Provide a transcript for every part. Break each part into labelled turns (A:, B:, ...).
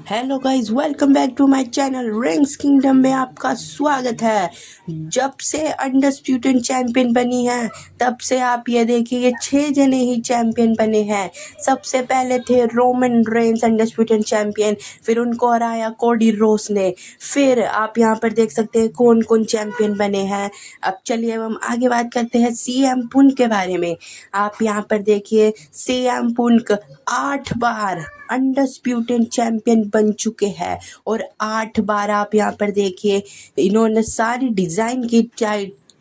A: Hello guys, welcome back to my channel rings kingdom में आपका स्वागत है। जब से अनडिस्प्यूटेड चैंपियन बनी है तब से आप ये देखिए ये 6 जने ही चैंपियन बने हैं। सबसे पहले थे रोमन रेंस अनडिस्प्यूटेड चैंपियन, फिर उनको हराया कोडी रोस ने। फिर आप यहाँ पर देख सकते हैं कौन कौन चैंपियन बने हैं। अब चलिए हम आगे बात करते हैं सीएम पुंक के बारे में। आप यहाँ पर देखिए सीएम पुंक 8 बार अनडिस्प्यूटेड चैंपियन बन चुके हैं और 8 बार आप यहाँ पर देखिए इन्होंने सारी डिज़ाइन की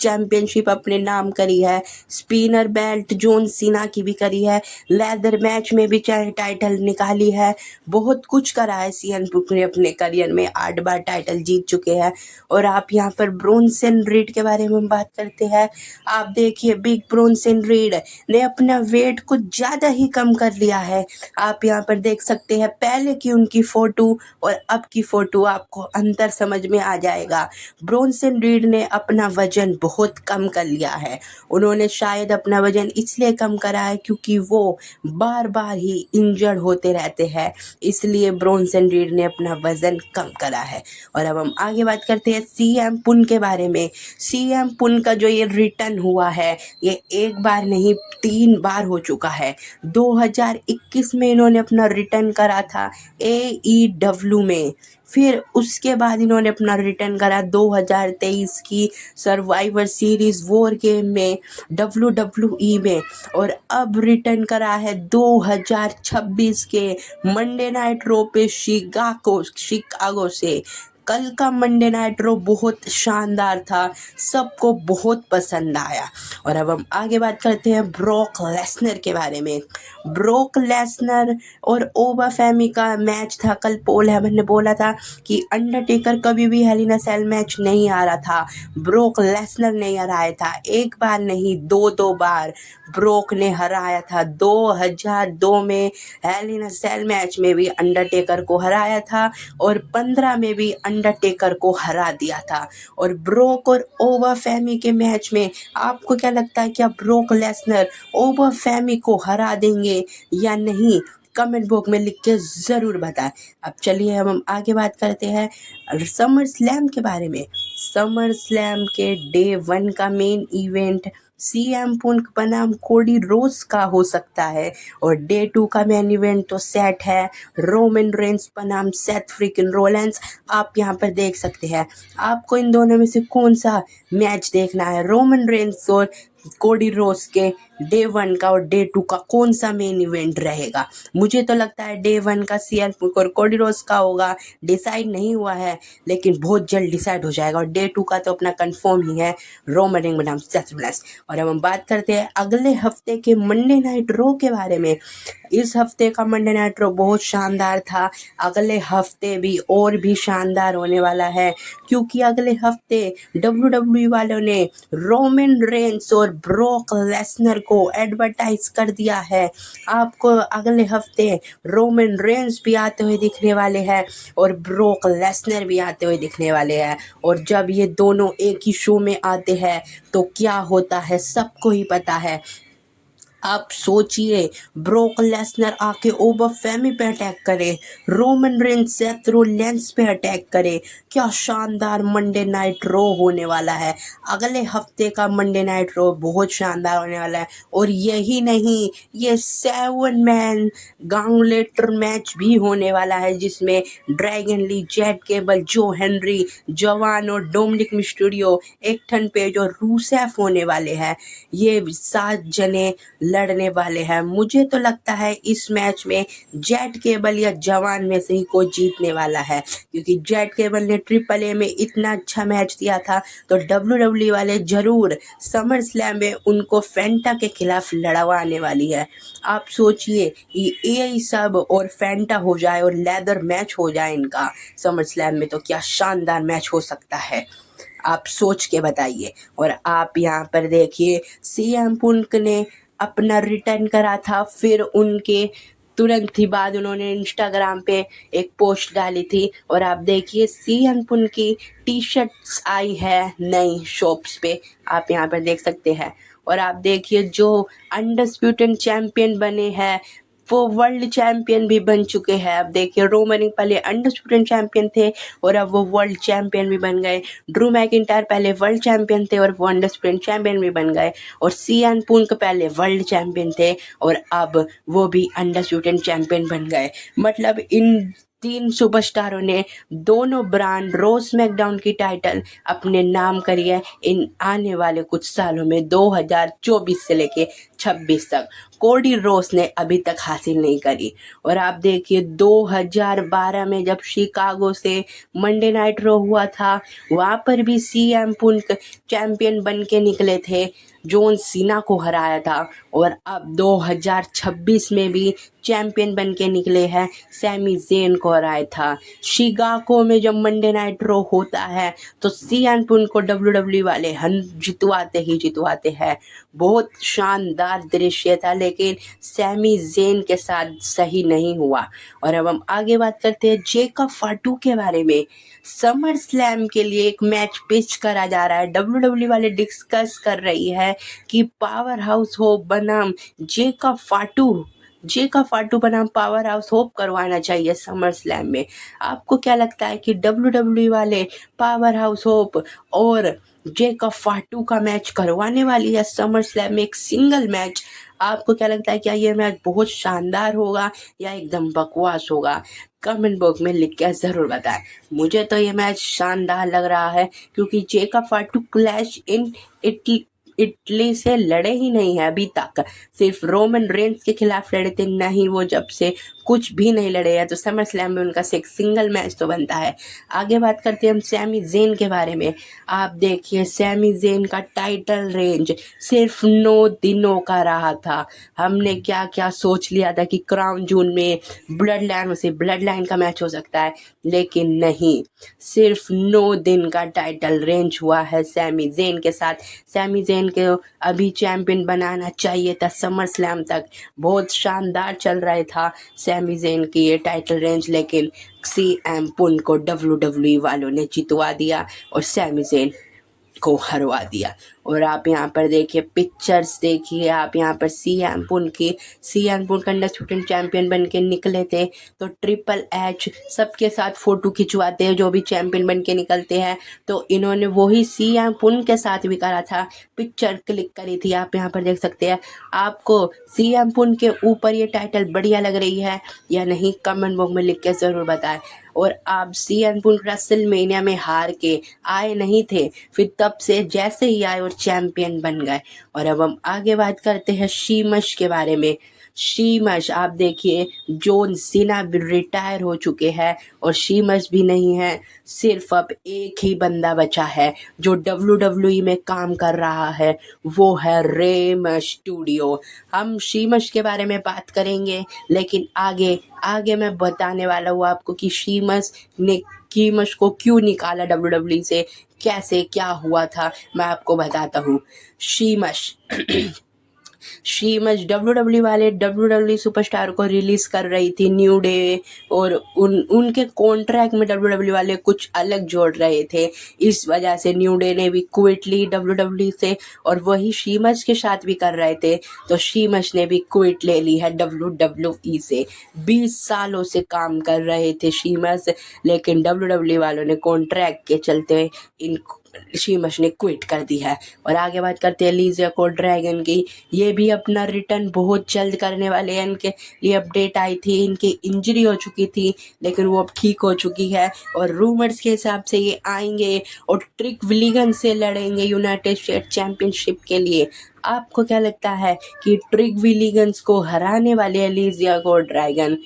A: चैंपियनशिप अपने नाम करी है। स्पिनर बेल्ट जॉन सीना की भी करी है, लेदर मैच में भी टाइटल निकाली है, बहुत कुछ करा है सीएम पुंक ने अपने करियर में। 8 बार टाइटल जीत चुके हैं। और आप यहाँ पर ब्रोंसन रीड के बारे में बात करते हैं। आप देखिए बिग ब्रोंसन रीड ने अपना वेट कुछ ज़्यादा ही कम कर लिया है। आप यहाँ पर देख सकते हैं पहले की उनकी फ़ोटो और अब की फ़ोटो, आपको अंतर समझ में आ जाएगा। ब्रोंसन रीड ने अपना वजन बहुत कम कर लिया है। उन्होंने शायद अपना वजन इसलिए कम करा है क्योंकि वो बार बार ही इंजर्ड होते रहते हैं, इसलिए ब्रोंसन रीड ने अपना वजन कम करा है। और अब हम आगे बात करते हैं सीएम पुन के बारे में। सीएम पुन का जो ये रिटर्न हुआ है ये 1 बार नहीं 3 बार हो चुका है। 2021 में इन्होंने अपना रिटर्न करा था AEW में, फिर उसके बाद इन्होंने अपना रिटर्न करा 2023 की सर्वाइवर सीरीज वॉर गेम में WWE में, और अब रिटर्न करा है 2026 के मंडे नाइट रो पे शिकागो से। कल का मंडे नाइट रो बहुत शानदार था, सबको बहुत पसंद आया। और अब हम आगे बात करते हैं ब्रॉक लेसनर के बारे में। ब्रॉक लेसनर और ओबा फेमी का मैच था कल। पोल हेमन ने बोला था कि अंडरटेकर कभी भी हेल इन अ सेल मैच नहीं आ रहा था, ब्रॉक लेसनर ने हराया था। 1 बार नहीं 2 बार ब्रॉक ने हराया था। 2002 में हेल इन अ सेल मैच में भी अंडरटेकर को हराया था और 15 में भी अंडरटेकर को हरा दिया था। और ब्रॉक और ओबा फेमी के मैच में आपको क्या लगता है, क्या ब्रॉक लेसनर ओबा फेमी को हरा देंगे या नहीं? कमेंट बॉक्स में लिख के ज़रूर बताएं। अब चलिए हम आगे बात करते हैं समर स्लैम के बारे में। समर स्लैम के डे 1 का मेन इवेंट सीएम पुंक बनाम कोडी रोज का हो सकता है, और डे 2 का मेन इवेंट तो सेट है रोमन रेंस बनाम सेथ फ्रिकिन रोलेंस। आप यहाँ पर देख सकते हैं। आपको इन दोनों में से कौन सा मैच देखना है, रोमन रेंस और कोडी रोज के डे 1 का और डे 2 का कौन सा मेन इवेंट रहेगा? मुझे तो लगता है डे 1 का सीएम पुंक और कोडी रोज का होगा। डिसाइड नहीं हुआ है लेकिन बहुत जल्द डिसाइड हो जाएगा। और डे 2 का तो अपना कंफर्म ही है रोमन रेंस बनाम सेथ रोलेंस। और अब हम बात करते हैं अगले हफ्ते के मंडे नाइट रो के बारे में। इस हफ्ते का मंडे नाइट रो बहुत शानदार था, अगले हफ्ते भी और भी शानदार होने वाला है, क्योंकि अगले हफ्ते WWE वालों ने रोमन रेंस और ब्रॉक लेसनर को एडवर्टाइज कर दिया है। आपको अगले हफ्ते रोमन रेंस भी आते हुए दिखने वाले हैं और ब्रॉक लेसनर भी आते हुए दिखने वाले हैं। और जब ये दोनों एक ही शो में आते हैं तो क्या होता है सबको ही पता है। आप सोचिए ब्रॉक लेसनर आके ओबा फेमी पे अटैक करे, रोमन रेंस सेथ रोलेंस पे अटैक करे, क्या शानदार मंडे नाइट रो होने वाला है। अगले हफ्ते का मंडे नाइट रो बहुत शानदार होने वाला है। और यही नहीं, ये 7 मैन गांगलेटर मैच भी होने वाला है जिसमें ड्रैगन ली, जेट केबल, जो हेनरी, जवान और डोमिनिक मिस्टीरियो, एक्टन पेज और रूसेफ होने वाले हैं। ये 7 जने लड़ने वाले हैं। मुझे तो लगता है इस मैच में जेट केबल या जवान में से ही कोई जीतने वाला है, क्योंकि जेट केबल ने ट्रिपल ए में इतना अच्छा मैच दिया था तो WWE वाले जरूर समर स्लैम में उनको फेंटा के खिलाफ लड़वाने वाली है। आप सोचिए ये सब और फेंटा हो जाए और लेदर मैच हो जाए इनका समर स्लैम में, तो क्या शानदार मैच हो सकता है, आप सोच के बताइए। और आप यहाँ पर देखिए सीएम पुंक ने अपना रिटर्न करा था, फिर उनके तुरंत ही बाद उन्होंने इंस्टाग्राम पे एक पोस्ट डाली थी और आप देखिए सीएम पुंक की टी शर्ट्स आई है नई शॉप्स पे, आप यहाँ पर देख सकते हैं। और आप देखिए जो अनडिस्प्यूटेड चैंपियन बने हैं वो वर्ल्ड चैंपियन भी बन चुके हैं। अब देखिए रोमन पहले अनडिस्प्यूटेड चैंपियन थे और अब वो वर्ल्ड चैंपियन भी बन गए। ड्रू मैकिंटायर पहले वर्ल्ड चैंपियन थे और वो अनडिस्प्यूटेड चैंपियन भी बन गए। और सीएन पुंक पहले वर्ल्ड चैंपियन थे और अब वो भी अनडिस्प्यूटेड चैंपियन बन गए। मतलब इन 3 सुपरस्टारों ने दोनों ब्रांड रॉ स्मैकडाउन की टाइटल अपने नाम करी है इन आने वाले कुछ सालों में 2024 से लेके 26 तक। कोडी रोड्स ने अभी तक हासिल नहीं करी। और आप देखिए 2012 में जब शिकागो से मंडे नाइट रॉ हुआ था, वहाँ पर भी सीएम पुंक चैंपियन बन के निकले थे, जॉन सीना को हराया था। और अब 2026 में भी चैंपियन बन के निकले हैं, सैमी ज़ेन को हराया था। शिकागो में जब मंडे नाइट रॉ होता है तो सीएम पुंक को डब्ल्यूडब्ल्यूई वाले जितवाते हैं। बहुत शानदार दृश्य था, लेकिन सैमी ज़ेन के साथ सही नहीं हुआ। और अब हम आगे बात करते हैं जेकब फाटू के बारे में। समर स्लैम के लिए एक मैच पिच करा जा रहा है। डब्ल्यूडब्ल्यूई वाले डिस्कस कर रही है कि पावर हाउस हो बनाम जेकब फाटू बनाम पावर हाउस होप करवाना चाहिए समर स्लैम में। आपको क्या लगता है कि डब्ल्यूडब्ल्यूई वाले पावर हाउस होप और जेकब फाटू का मैच करवाने वाली है समर स्लैम में, एक सिंगल मैच? आपको क्या लगता है, क्या ये मैच बहुत शानदार होगा या एकदम बकवास होगा? कमेंट बॉक्स में लिख के ज़रूर बताएं। मुझे तो ये मैच शानदार लग रहा है, क्योंकि जेकब फाटू क्लैश इन इटली से लड़े ही नहीं है अभी तक। सिर्फ रोमन रेंस के खिलाफ लड़े थे, नहीं वो जब से कुछ भी नहीं लड़े हैं। तो समर स्लैम में उनका एक सिंगल मैच तो बनता है। आगे बात करते हैं हम सैमी ज़ेन के बारे में। आप देखिए सैमी ज़ेन का टाइटल रेंज सिर्फ 9 दिनों का रहा था। हमने क्या क्या सोच लिया था कि क्राउन जून में ब्लड लाइन का मैच हो सकता है, लेकिन नहीं, सिर्फ 9 दिन का टाइटल रेंज हुआ है सैमी ज़ेन के साथ। सैमी ज़ेन को अभी चैंपियन बनाना चाहिए था समर स्लैम तक। बहुत शानदार चल रहा था सैमी ज़ेन की ये टाइटल रेंज, लेकिन सीएम पुंक को डब्ल्यूडब्ल्यूई वालों ने जितवा दिया और सैमी ज़ेन को हरवा दिया। और आप यहाँ पर देखिए पिक्चर्स देखिए, आप यहाँ पर सीएम पुंक अनडिस्प्यूटेड चैंपियन बन के निकले थे। तो ट्रिपल एच सबके साथ फ़ोटो खिंचवाते हैं जो भी चैंपियन बन के निकलते हैं, तो इन्होंने वही सीएम पुंक के साथ भी करा था। पिक्चर क्लिक करी थी, आप यहाँ पर देख सकते हैं। आपको सीएम पुंक के ऊपर ये टाइटल बढ़िया लग रही है या नहीं? कमेंट बॉक्स में लिख के ज़रूर बताएं। और आप सीएम पुंक रेसलमेनिया में हार के आए नहीं थे, फिर तब से जैसे ही आए और चैंपियन बन गए। और अब हम आगे बात करते हैं शीमश के बारे में। शीमश आप देखिए जॉन सीना भी रिटायर हो चुके हैं और शीमश भी नहीं है। सिर्फ अब एक ही बंदा बचा है जो डब्ल्यूडब्ल्यूई में काम कर रहा है, वो है रे मिस्टीरियो। हम शीमश के बारे में बात करेंगे, लेकिन आगे मैं बताने वाला हूँ आपको कि शीमश को क्यों निकाला डब्ल्यूडब्ल्यूई से, कैसे क्या हुआ था, मैं आपको बताता हूँ। शीमश डब्ल्यूडब्ल्यूई वाले डब्ल्यूडब्ल्यूई सुपरस्टार को रिलीज कर रही थी न्यू डे, और उनके कॉन्ट्रैक्ट में डब्ल्यूडब्ल्यूई वाले कुछ अलग जोड़ रहे थे। इस वजह से न्यू डे ने भी क्विट ली डब्ल्यूडब्ल्यूई से, और वही शीमश के साथ भी कर रहे थे। तो शीमश ने भी क्विट ले ली है डब्ल्यूडब्ल्यूई से। 20 सालों से काम कर रहे थे शीमश, लेकिन डब्ल्यूडब्ल्यूई वालों ने कॉन्ट्रैक्ट के चलते शीमश ने क्विट कर दी है। और आगे बात करते हैं एलिजा को ड्रैगन की। ये भी अपना रिटर्न बहुत जल्द करने वाले हैं। इनके लिए अपडेट आई थी, इनकी इंजरी हो चुकी थी लेकिन वो अब ठीक हो चुकी है, और रूमर्स के हिसाब से ये आएंगे और ट्रिक विलिगन से लड़ेंगे यूनाइटेड स्टेट चैंपियनशिप के लिए। आपको क्या लगता है कि ट्रिक विलिगन्स को हराने वाले एलिजा को ड्रैगन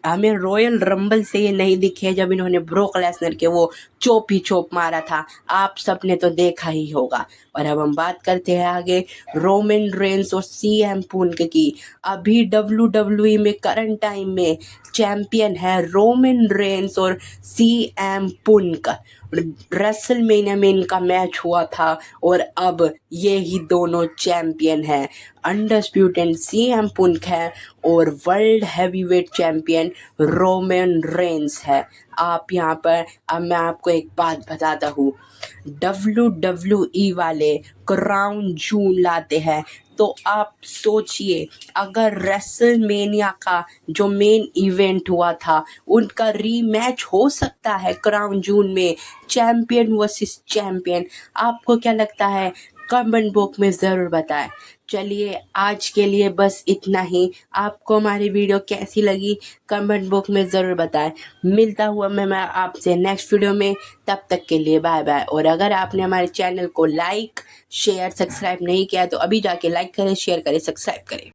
A: हमें रॉयल रंबल से ये नहीं दिखे जब इन्होंने ब्रोक लेसनर के वो चोप मारा था? आप सबने तो देखा ही होगा। और अब हम बात करते हैं आगे रोमन रेंस और सीएम पुंक की। अभी डब्ल्यूडब्ल्यूई में करंट टाइम में चैंपियन है रोमन रेंस और सीएम पुंक। रेसलमेनिया में इनका मैच हुआ था और अब ये ही दोनों चैंपियन हैं। अनडिस्प्यूटेड सीएम पुंक है और world heavyweight champion Roman Reigns है। आप यहाँ पर अब मैं आपको आपको एक बात बताता हूँ, WWE वाले क्राउन जून लाते हैं, तो आप सोचिए अगर रेसलमेनिया का जो मेन इवेंट हुआ था उनका रीमैच हो सकता है क्राउन जून में, चैंपियन वर्सेस चैंपियन। आपको क्या लगता है? कमेंट बॉक्स में ज़रूर बताएं। चलिए आज के लिए बस इतना ही। आपको हमारी वीडियो कैसी लगी कमेंट बॉक्स में ज़रूर बताएं। मिलता हुआ मैं आपसे नेक्स्ट वीडियो में, तब तक के लिए बाय बाय। और अगर आपने हमारे चैनल को लाइक शेयर सब्सक्राइब नहीं किया तो अभी जाके लाइक करें, शेयर करें, सब्सक्राइब करें।